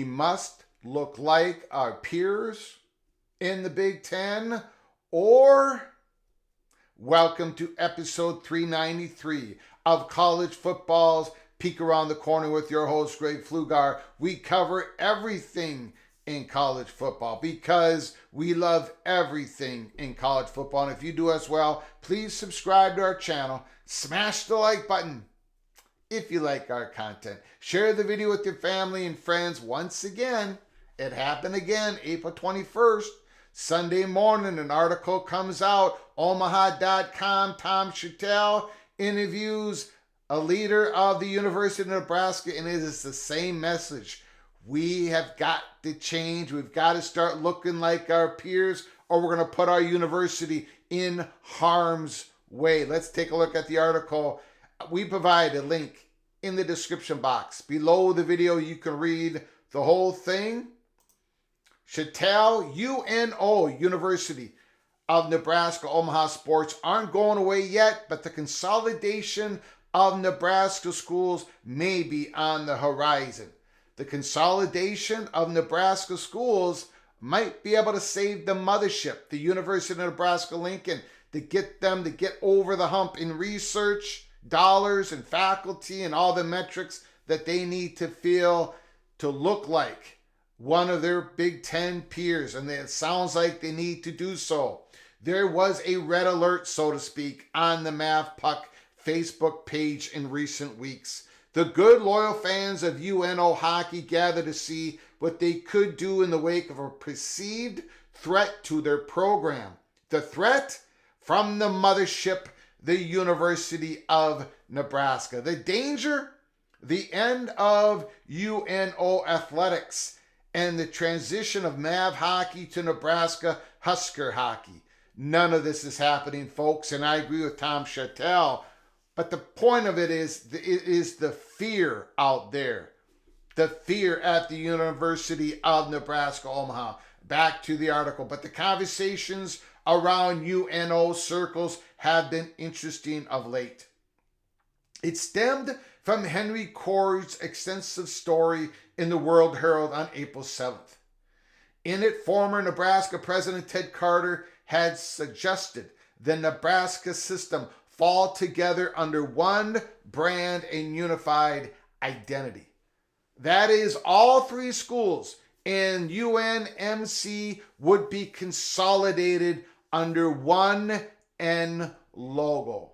We must look like our peers in the Big Ten, or welcome to episode 393 of College Football's Peek Around the Corner with your host, Greg Pflugar. We cover everything in college football because we love everything in college football. And if you do as well, please subscribe to our channel, smash the like button if you like our content. Share the video with your family and friends. Once again, it happened again, April 21st. Sunday morning, an article comes out, Omaha.com, Tom Chattel interviews a leader of the University of Nebraska, and it is the same message. We have got to change. We've got to start looking like our peers, or we're going to put our university in harm's way. Let's take a look at the article. We provide a link in the description box. Below the video, you can read the whole thing. Chattel, UNO, University of Nebraska, Omaha sports aren't going away yet, but the consolidation of Nebraska schools may be on the horizon. The consolidation of Nebraska schools might be able to save the mothership, the University of Nebraska-Lincoln, to get them to get over the hump in research, dollars, and faculty, and all the metrics that they need to feel to look like one of their Big Ten peers, and it sounds like they need to do so. There was a red alert, so to speak, on the Mav Puck Facebook page in recent weeks. The good, loyal fans of UNO hockey gathered to see what they could do in the wake of a perceived threat to their program. The threat from the mothership, the University of Nebraska. The danger, the end of UNO athletics and the transition of Mav hockey to Nebraska Husker hockey. None of this is happening, folks, and I agree with Tom Chattel. But the point of it is the fear out there. The fear at the University of Nebraska, Omaha. Back to the article. But the conversations around UNO circles have been interesting of late. It stemmed from Henry Corey's extensive story in the World Herald on April 7th. In it, former Nebraska President Ted Carter had suggested the Nebraska system fall together under one brand and unified identity. That is, all three schools in UNMC would be consolidated under one N logo.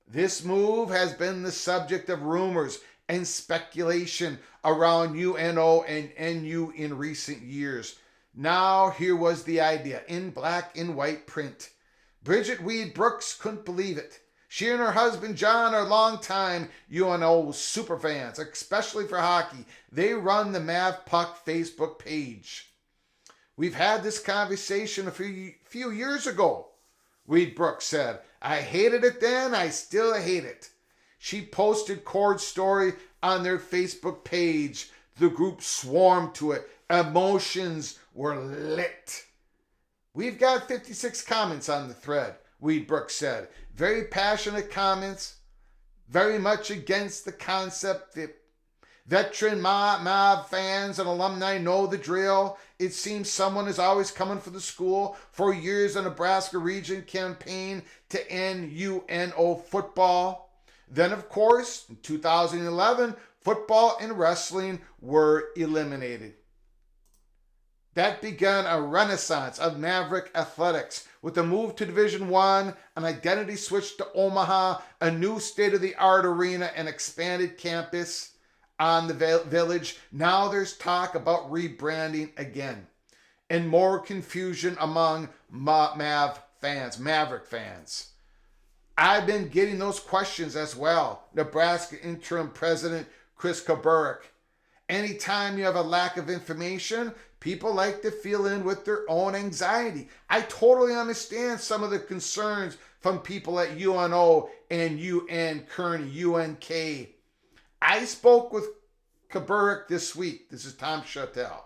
This move has been the subject of rumors and speculation around UNO and NU in recent years. Now, here was the idea in black and white print. Bridget Weed Brooks couldn't believe it. She and her husband John are longtime UNO superfans, especially for hockey. They run the Mav Puck Facebook page. We've had this conversation a few years ago, Weed Brooks said. I hated it then, I still hate it. She posted Cord's story on their Facebook page. The group swarmed to it. Emotions were lit. We've got 56 comments on the thread, Weed Brooks said. Very passionate comments, very much against the concept. The veteran Mav fans and alumni know the drill. It seems someone is always coming for the school. For years, the Nebraska region campaigned to end UNO football. Then, of course, in 2011, football and wrestling were eliminated. That began a renaissance of Maverick athletics with a move to Division I, an identity switch to Omaha, a new state-of-the-art arena, and expanded campus on the village. Now there's talk about rebranding again and more confusion among Maverick fans. I've been getting those questions as well. Nebraska interim president Chris Kaburek. Anytime you have a lack of information, people like to fill in with their own anxiety. I totally understand some of the concerns from people at UNO and UN, Kearney, UNK. I spoke with Kaburek this week. This is Tom Chattel.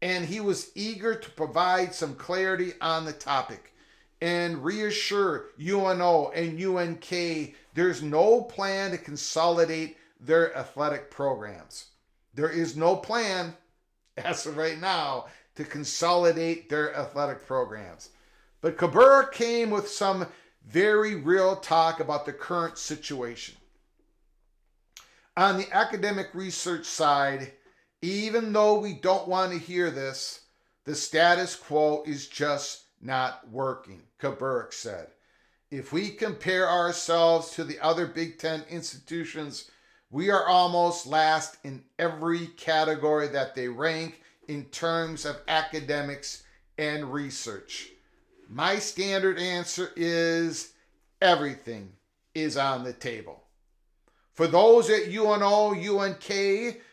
And he was eager to provide some clarity on the topic and reassure UNO and UNK there's no plan to consolidate their athletic programs. There is no plan. as of right now, to consolidate their athletic programs. But Cabrera came with some very real talk about the current situation. On the academic research side, even though we don't want to hear this, the status quo is just not working, Cabrera said. If we compare ourselves to the other Big Ten institutions, we are almost last in every category that they rank in terms of academics and research. My standard answer is everything is on the table. For those at UNO, UNK,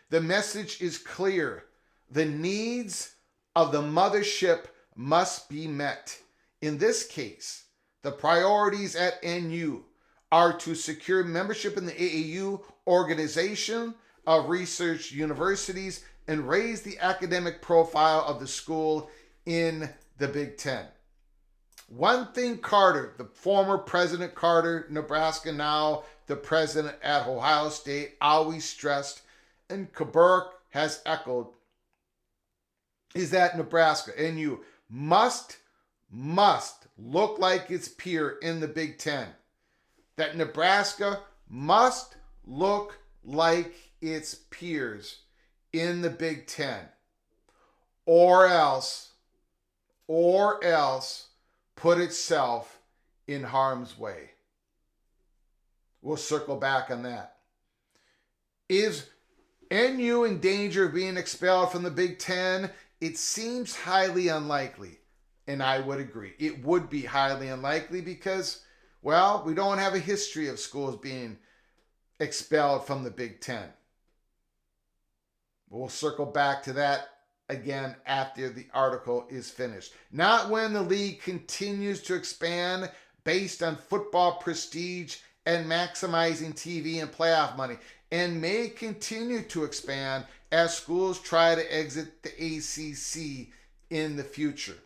the message is clear. The needs of the mothership must be met. In this case, the priorities at NU are to secure membership in the AAU organization of research universities and raise the academic profile of the school in the Big Ten. One thing Carter, the former President Carter, Nebraska, now the president at Ohio State, always stressed, and Cabrera has echoed, is that Nebraska, NU, must look like its peer in the Big Ten. That Nebraska must look like its peers in the Big Ten. Or else put itself in harm's way. We'll circle back on that. Is NU in danger of being expelled from the Big Ten? It seems highly unlikely, and I would agree. It would be highly unlikely because, well, we don't have a history of schools being expelled from the Big Ten. We'll circle back to that again after the article is finished. Not when the league continues to expand based on football prestige and maximizing TV and playoff money, and may continue to expand as schools try to exit the ACC in the future.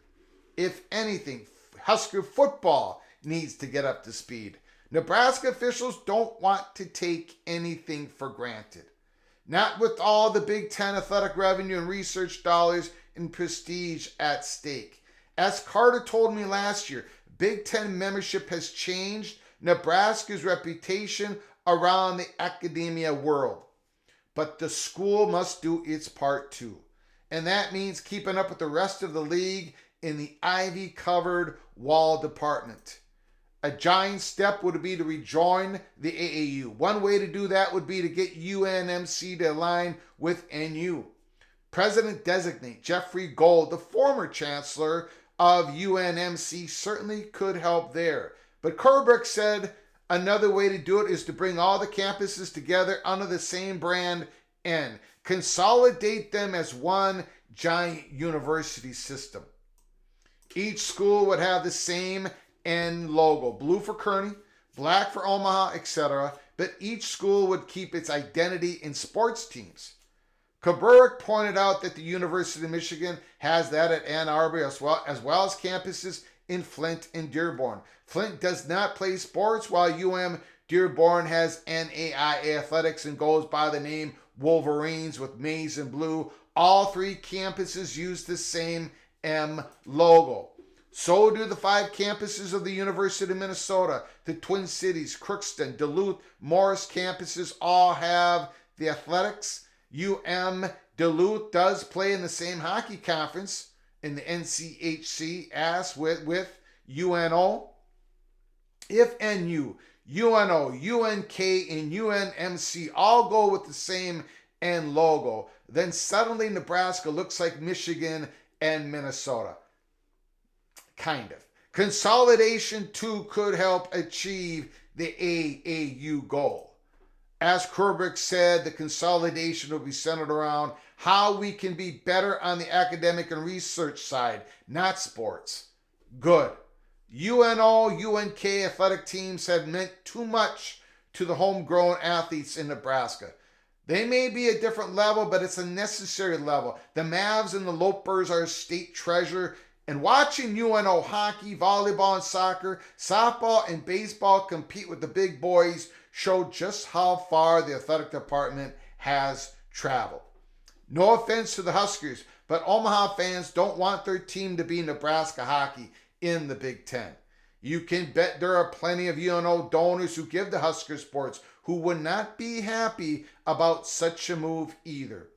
If anything, Husker football needs to get up to speed. Nebraska officials don't want to take anything for granted. Not with all the Big Ten athletic revenue and research dollars and prestige at stake. As Carter told me last year, Big Ten membership has changed Nebraska's reputation around the academia world. But the school must do its part too. And that means keeping up with the rest of the league in the ivy-covered wall department. A giant step would be to rejoin the AAU. One way to do that would be to get UNMC to align with NU. President-designate Jeffrey Gold, the former chancellor of UNMC, certainly could help there. But Kerbeck said another way to do it is to bring all the campuses together under the same brand and consolidate them as one giant university system. Each school would have the same N logo, blue for Kearney, black for Omaha, etc., but each school would keep its identity in sports teams. Cabrera pointed out that the University of Michigan has that at Ann Arbor as well as campuses in Flint and Dearborn. Flint does not play sports, while Dearborn has NAIA athletics and goes by the name Wolverines with maize and blue. All three campuses use the same M logo. So do the 5 campuses of the University of Minnesota. The Twin Cities, Crookston, Duluth, Morris campuses all have the athletics. Duluth does play in the same hockey conference in the NCHC as with UNO. If NU, UNO, UNK, and UNMC all go with the same N logo, then suddenly Nebraska looks like Michigan and Minnesota. Kind of. Consolidation, too, could help achieve the AAU goal. As Kerbeck said, the consolidation will be centered around how we can be better on the academic and research side, not sports. Good. UNO, UNK athletic teams have meant too much to the homegrown athletes in Nebraska. They may be a different level, but it's a necessary level. The Mavs and the Lopers are a state treasure, and watching UNO hockey, volleyball, and soccer, softball, and baseball compete with the big boys showed just how far the athletic department has traveled. No offense to the Huskers, but Omaha fans don't want their team to be Nebraska hockey in the Big Ten. You can bet there are plenty of UNO donors who give the Husker sports who would not be happy about such a move either.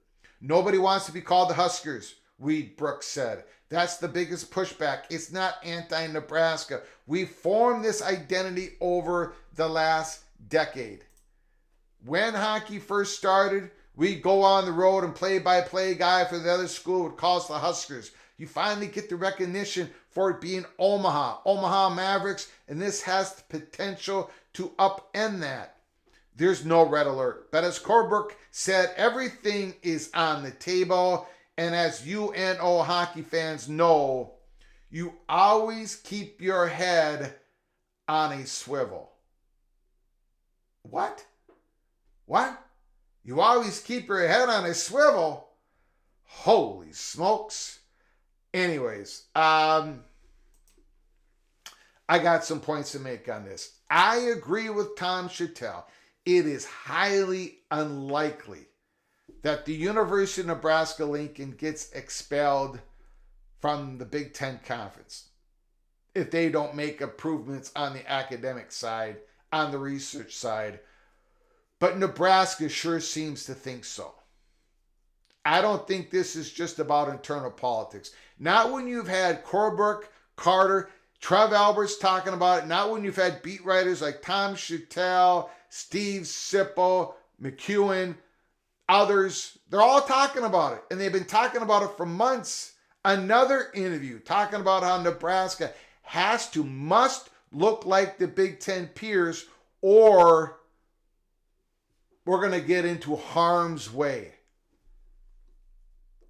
Nobody wants to be called the Huskers, Reed Brooks said. That's the biggest pushback. It's not anti-Nebraska. We formed this identity over the last decade. When hockey first started, we'd go on the road and play-by-play guy for the other school would call us the Huskers. You finally get the recognition for it being Omaha Mavericks, and this has the potential to upend that. There's no red alert. But as Corbrook said, everything is on the table. And as UNO hockey fans know, you always keep your head on a swivel. What? You always keep your head on a swivel? Holy smokes. Anyways, I got some points to make on this. I agree with Tom Chattel. It is highly unlikely that the University of Nebraska-Lincoln gets expelled from the Big Ten Conference if they don't make improvements on the academic side, on the research side. But Nebraska sure seems to think so. I don't think this is just about internal politics. Not when you've had Corbrook, Carter, Trev Alberts talking about it. Not when you've had beat writers like Tom Chattel, Steve Sipple, McEwen, others. They're all talking about it. And they've been talking about it for months. Another interview talking about how Nebraska must look like the Big Ten peers, or we're going to get into harm's way.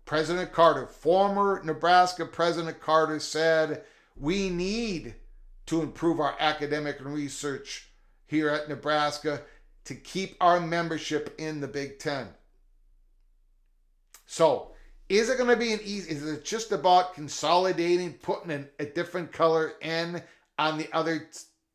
President Carter, former Nebraska President Carter said, we need to improve our academic and research here at Nebraska to keep our membership in the Big Ten. So, is it going to be is it just about consolidating, putting a different color N on the other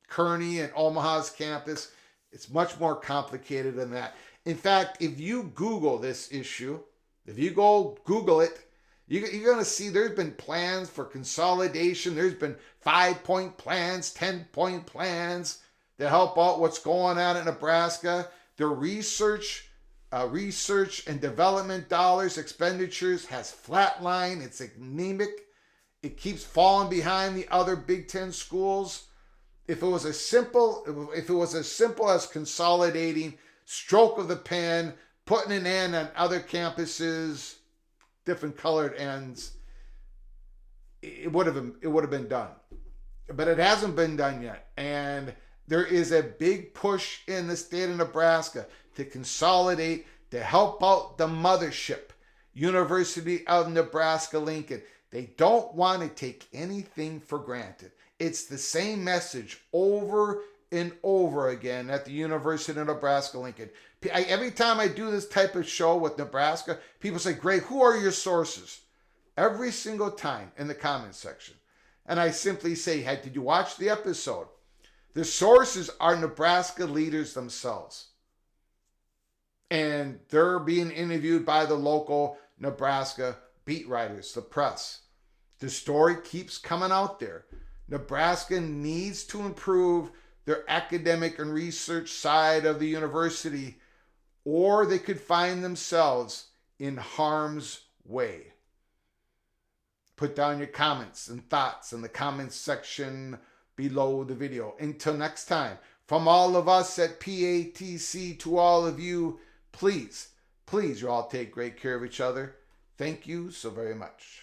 Kearney and Omaha's campus? It's much more complicated than that. In fact, if you Google this issue, if you go Google it, you're going to see there's been plans for consolidation. There's been 5-point plans, 10-point plans to help out what's going on in Nebraska. The research and development dollars, expenditures has flatlined. It's anemic. It keeps falling behind the other Big Ten schools. If it was as simple as consolidating, stroke of the pen, putting an N on other campuses, different colored ends, it would have been done. But it hasn't been done yet. And there is a big push in the state of Nebraska to consolidate, to help out the mothership, University of Nebraska-Lincoln. They don't want to take anything for granted. It's the same message over and over again at the University of Nebraska-Lincoln. Every time I do this type of show with Nebraska, people say, Greg, who are your sources? Every single time in the comments section. And I simply say, hey, did you watch the episode? The sources are Nebraska leaders themselves. And they're being interviewed by the local Nebraska beat writers, the press. The story keeps coming out there. Nebraska needs to improve their academic and research side of the university, or they could find themselves in harm's way. Put down your comments and thoughts in the comments section below the video. Until next time, from all of us at PATC to all of you, please, you all take great care of each other. Thank you so very much.